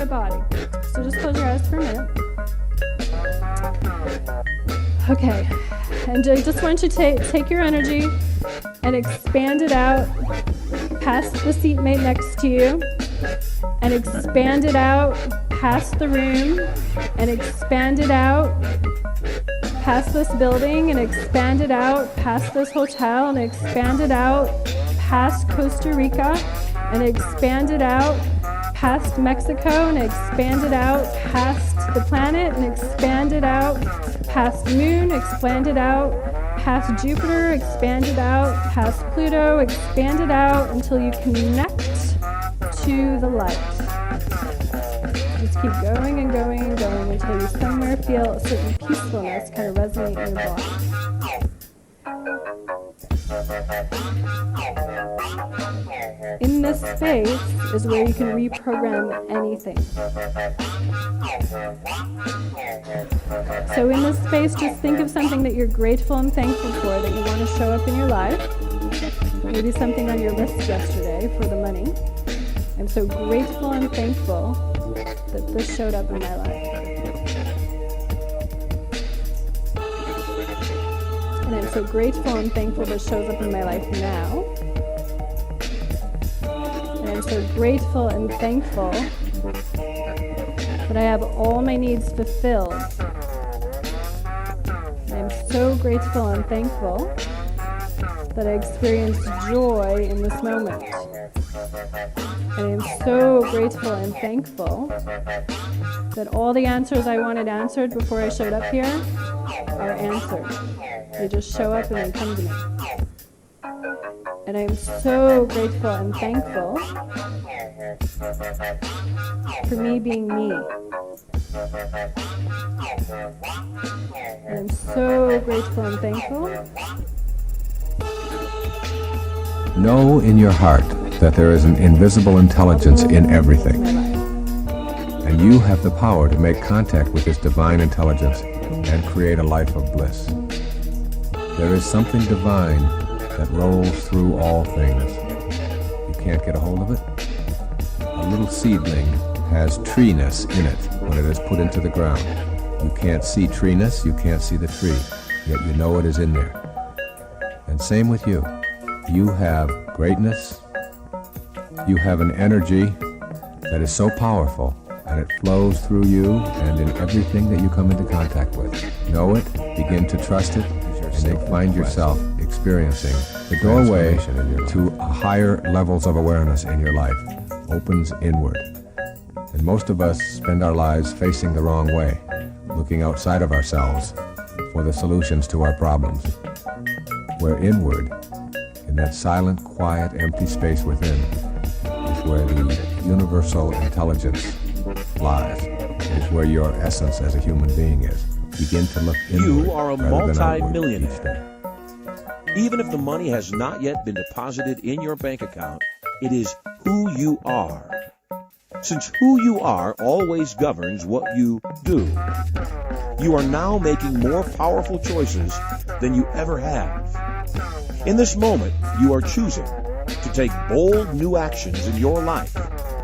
a body. So just close your eyes for a minute. Okay, and I just want you to take your energy and expand it out past the seatmate next to you, and expand it out past the room, and expand it out past this building, and expand it out past this hotel, and expand it out past Costa Rica, and expand it out past Mexico, and expand it out past the planet, and expand it out past the moon, expand it out past Jupiter, expand it out past Pluto, expand it out until you connect to the light. Just keep going and going and going until you somewhere feel a certain peacefulness kind of resonate in your body. In this space is where you can reprogram anything. So in this space, just think of something that you're grateful and thankful for that you want to show up in your life. Maybe something on your list yesterday for the money. I'm so grateful and thankful that this showed up in my life. And I'm so grateful and thankful this shows up in my life now. And I'm so grateful and thankful that I have all my needs fulfilled. And I'm so grateful and thankful that I experienced joy in this moment. And I'm so grateful and thankful that all the answers I wanted answered before I showed up here are answered. They just show up and they come to me. And I'm so grateful and thankful for me being me. And I'm so grateful and thankful. Know in your heart that there is an invisible intelligence in everything. And you have the power to make contact with this divine intelligence and create a life of bliss. There is something divine that rolls through all things. You can't get a hold of it? A little seedling has treeness in it when it is put into the ground. You can't see treeness, you can't see the tree, yet you know it is in there. And same with you. You have greatness. You have an energy that is so powerful, and it flows through you and in everything that you come into contact with. Know it, begin to trust it, and you'll find yourself experiencing the doorway to higher levels of awareness in your life opens inward. And most of us spend our lives facing the wrong way, looking outside of ourselves for the solutions to our problems. Where inward, in that silent, quiet, empty space within, is where the universal intelligence lies. It is where your essence as a human being is. Begin to look inward. You are a rather than outward multi-millionaire. each day. Even if the money has not yet been deposited in your bank account, it is who you are. Since who you are always governs what you do, you are now making more powerful choices than you ever have. In this moment, you are choosing to take bold new actions in your life,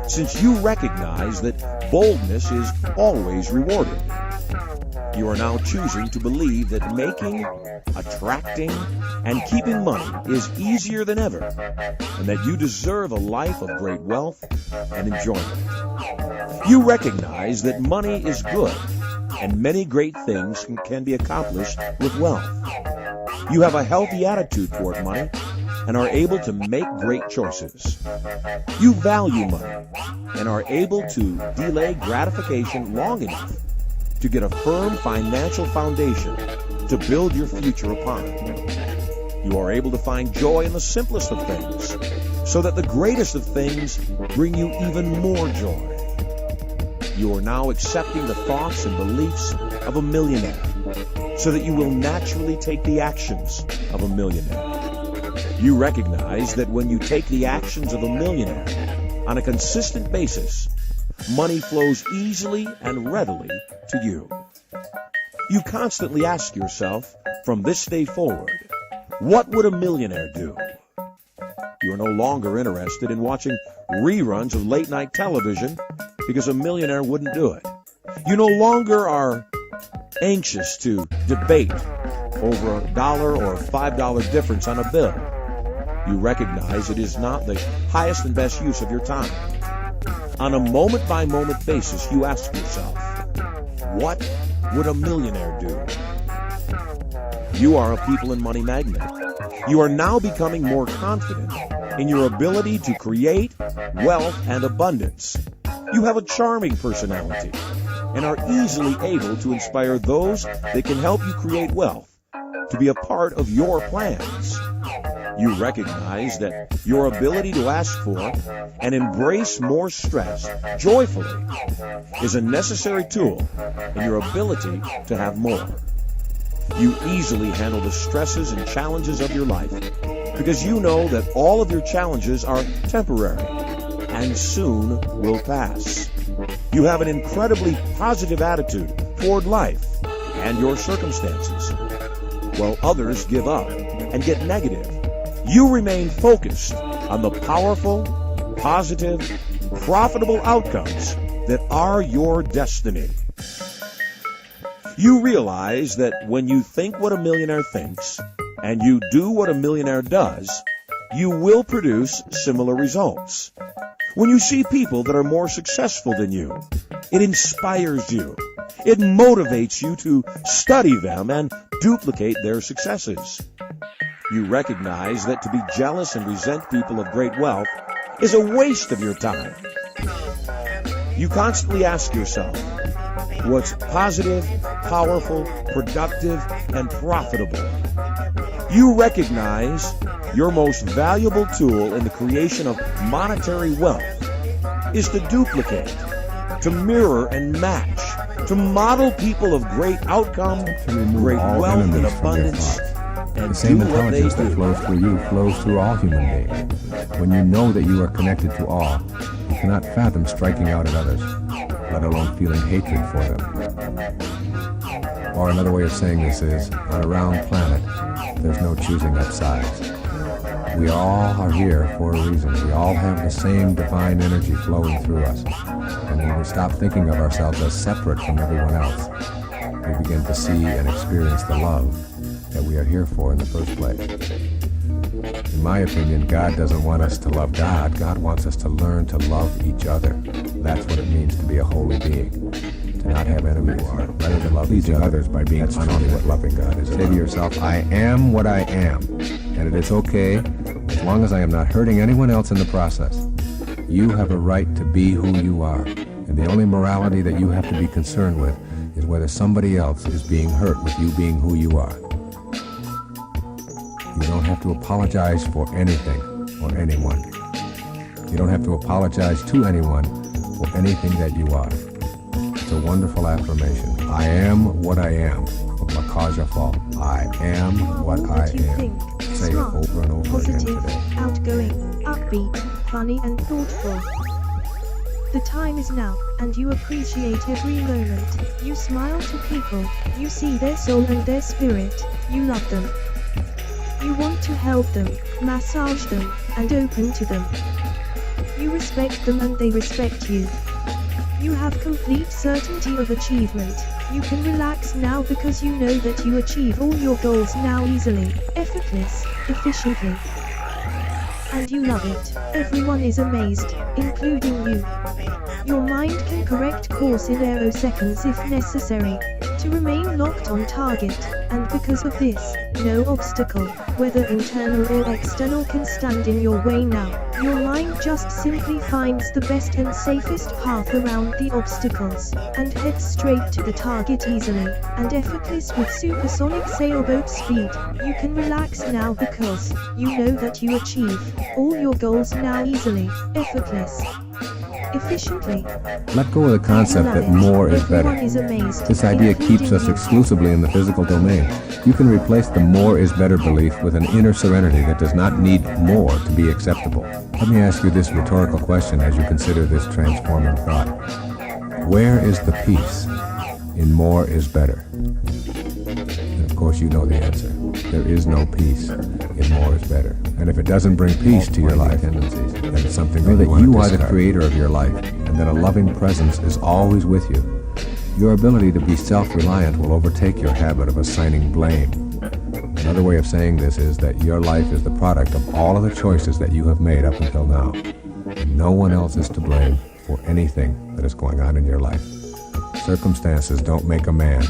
since you recognize that boldness is always rewarded. You are now choosing to believe that making, attracting, and keeping money is easier than ever, and that you deserve a life of great wealth and enjoyment. You recognize that money is good, and many great things can be accomplished with wealth. You have a healthy attitude toward money and are able to make great choices. You value money and are able to delay gratification long enough to get a firm financial foundation to build your future upon. You are able to find joy in the simplest of things, so that the greatest of things bring you even more joy. You are now accepting the thoughts and beliefs of a millionaire, so that you will naturally take the actions of a millionaire. You recognize that when you take the actions of a millionaire on a consistent basis, money flows easily and readily to you. You constantly ask yourself, from this day forward, what would a millionaire do? You are no longer interested in watching reruns of late-night television because a millionaire wouldn't do it. You no longer are anxious to debate over $1 or a $5 difference on a bill. You recognize it is not the highest and best use of your time. On a moment-by-moment basis, you ask yourself, what would a millionaire do? You are a people and money magnet. You are now becoming more confident in your ability to create wealth and abundance. You have a charming personality and are easily able to inspire those that can help you create wealth to be a part of your plans. You recognize that your ability to ask for and embrace more stress joyfully is a necessary tool in your ability to have more. You easily handle the stresses and challenges of your life because you know that all of your challenges are temporary and soon will pass. You have an incredibly positive attitude toward life and your circumstances. While others give up and get negative, you remain focused on the powerful, positive, profitable outcomes that are your destiny. You realize that when you think what a millionaire thinks and you do what a millionaire does, you will produce similar results. When you see people that are more successful than you, it inspires you. It motivates you to study them and duplicate their successes. You recognize that to be jealous and resent people of great wealth is a waste of your time. You constantly ask yourself, what's positive, powerful, productive, and profitable? You recognize your most valuable tool in the creation of monetary wealth is to duplicate, to mirror and match, to model people of great outcome, great wealth and abundance, and the same do what they intelligence that do. flows through you flows through all human beings. When you know that you are connected to all, you cannot fathom striking out at others, let alone feeling hatred for them. Or another way of saying this is, on a round planet, there's no choosing up sides. We all are here for a reason. We all have the same divine energy flowing through us. And when we stop thinking of ourselves as separate from everyone else, we begin to see and experience the love that we are here for in the first place. In my opinion, God doesn't want us to love God. God wants us to learn to love each other. That's what it means to be a holy being. To not have enemies, rather than pleasing others by being only what loving God is. Say to yourself, I am what I am, and it is okay as long as I am not hurting anyone else in the process. You have a right to be who you are, and the only morality that you have to be concerned with is whether somebody else is being hurt with you being who you are. You don't have to apologize for anything or anyone. You don't have to apologize to anyone for anything that you are. It's a wonderful affirmation. I am what I am. From La Cause Fall. I am what I am. Say it over and over again positive, today. outgoing, upbeat, funny and thoughtful. The time is now, and you appreciate every moment. You smile to people, you see their soul and their spirit, you love them. You want to help them, massage them, and open to them. You respect them and they respect you. You have complete certainty of achievement. You can relax now because you know that you achieve all your goals now easily, effortless, efficiently. And you love it. Everyone is amazed, including you. Your mind can correct course in aeroseconds if necessary, to remain locked on target, and because of this, no obstacle, whether internal or external, can stand in your way now. Your mind just simply finds the best and safest path around the obstacles, and heads straight to the target easily, and effortless with supersonic sailboat speed. You can relax now because you know that you achieve all your goals now easily, effortless, efficiently. Let go of the concept that more is better. Everyone is amazed, This idea keeps us including you. exclusively in the physical domain. You can replace the more is better belief with an inner serenity that does not need more to be acceptable. Let me ask you this rhetorical question as you consider this transforming thought. Where is the peace in more is better? And of course you know the answer. there is no peace in more is better. And if it doesn't bring peace to your life, then it's something that you are the creator of your life, and that a loving presence is always with you. Your ability to be self-reliant will overtake your habit of assigning blame. Another way of saying this is that your life is the product of all of the choices that you have made up until now. And no one else is to blame for anything that is going on in your life. Circumstances don't make a man.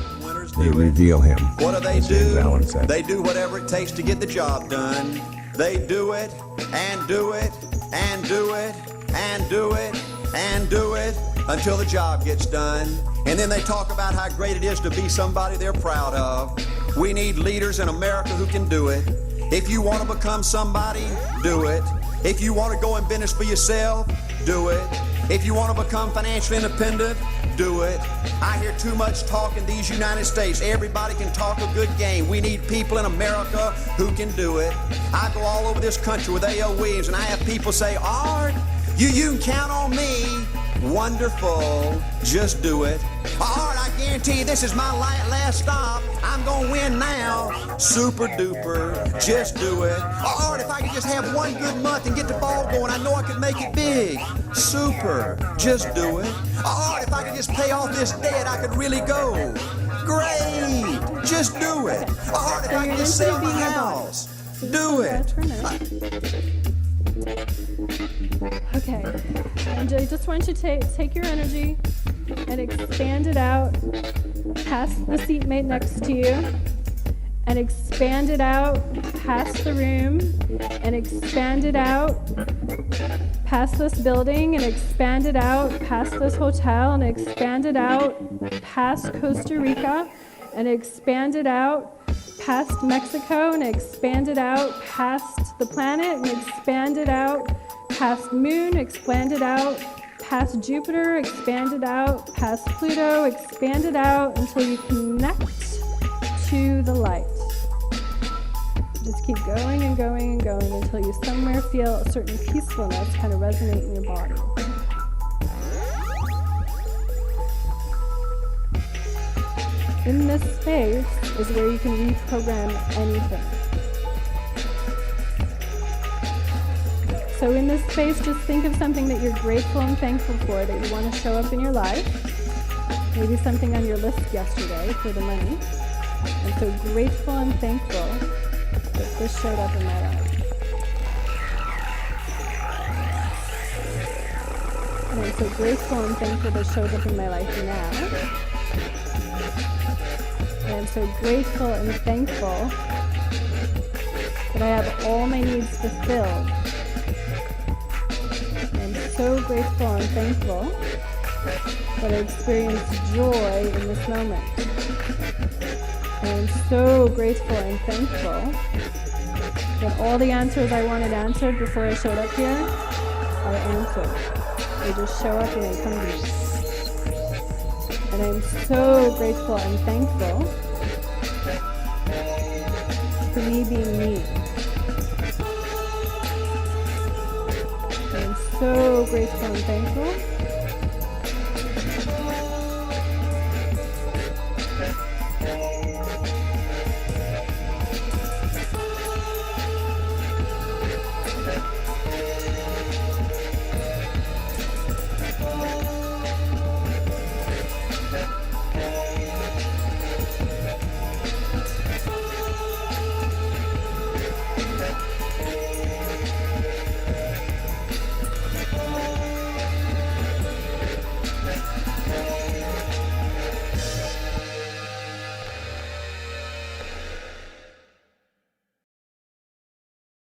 They reveal him. What do they as James do? Allen said. They do whatever it takes to get the job done. They do it, and do it, and do it, and do it, and do it, until the job gets done. And then they talk about how great it is to be somebody they're proud of. We need leaders in America who can do it. If you want to become somebody, do it. If you want to go in business for yourself, do it. If you want to become financially independent, do it. I hear too much talk in these United States. Everybody can talk a good game. We need people in America who can do it. I go all over this country with A.L. Williams, and I have people say, Art, you can count on me. Wonderful. Just do it. Art, I guarantee you this is my last stop. I'm going to win now. Super duper. Just do it. Art, if I could just have one good month and get the ball going, I know I could make it big. Super. Just do it. Art, if I could just pay off this debt, I could really go. Great. Just do it. Art, if I could just sell my house. Do it. Okay, and I just want you to take your energy and expand it out past the seatmate next to you, and expand it out past the room, and expand it out past this building, and expand it out past this hotel, and expand it out past Costa Rica, and expand it out past Mexico, and expand it out past the planet, and expand it out past Moon, expand it out past Jupiter, expand it out past Pluto, expand it out until you connect to the light. Just keep going and going and going until you somewhere feel a certain peacefulness kind of resonate in your body. In this space is where you can reprogram anything. So in this space, just think of something that you're grateful and thankful for, that you want to show up in your life. Maybe something on your list yesterday for the money. I'm so grateful and thankful that this showed up in my life. And I'm so grateful and thankful that shows up in my life now. And I'm so grateful and thankful that I have all my needs fulfilled. So grateful and thankful that I experienced joy in this moment. And I'm so grateful and thankful that all the answers I wanted answered before I showed up here are answered. They just show up and they come to me. And I'm so grateful and thankful for me being me. So grateful and thankful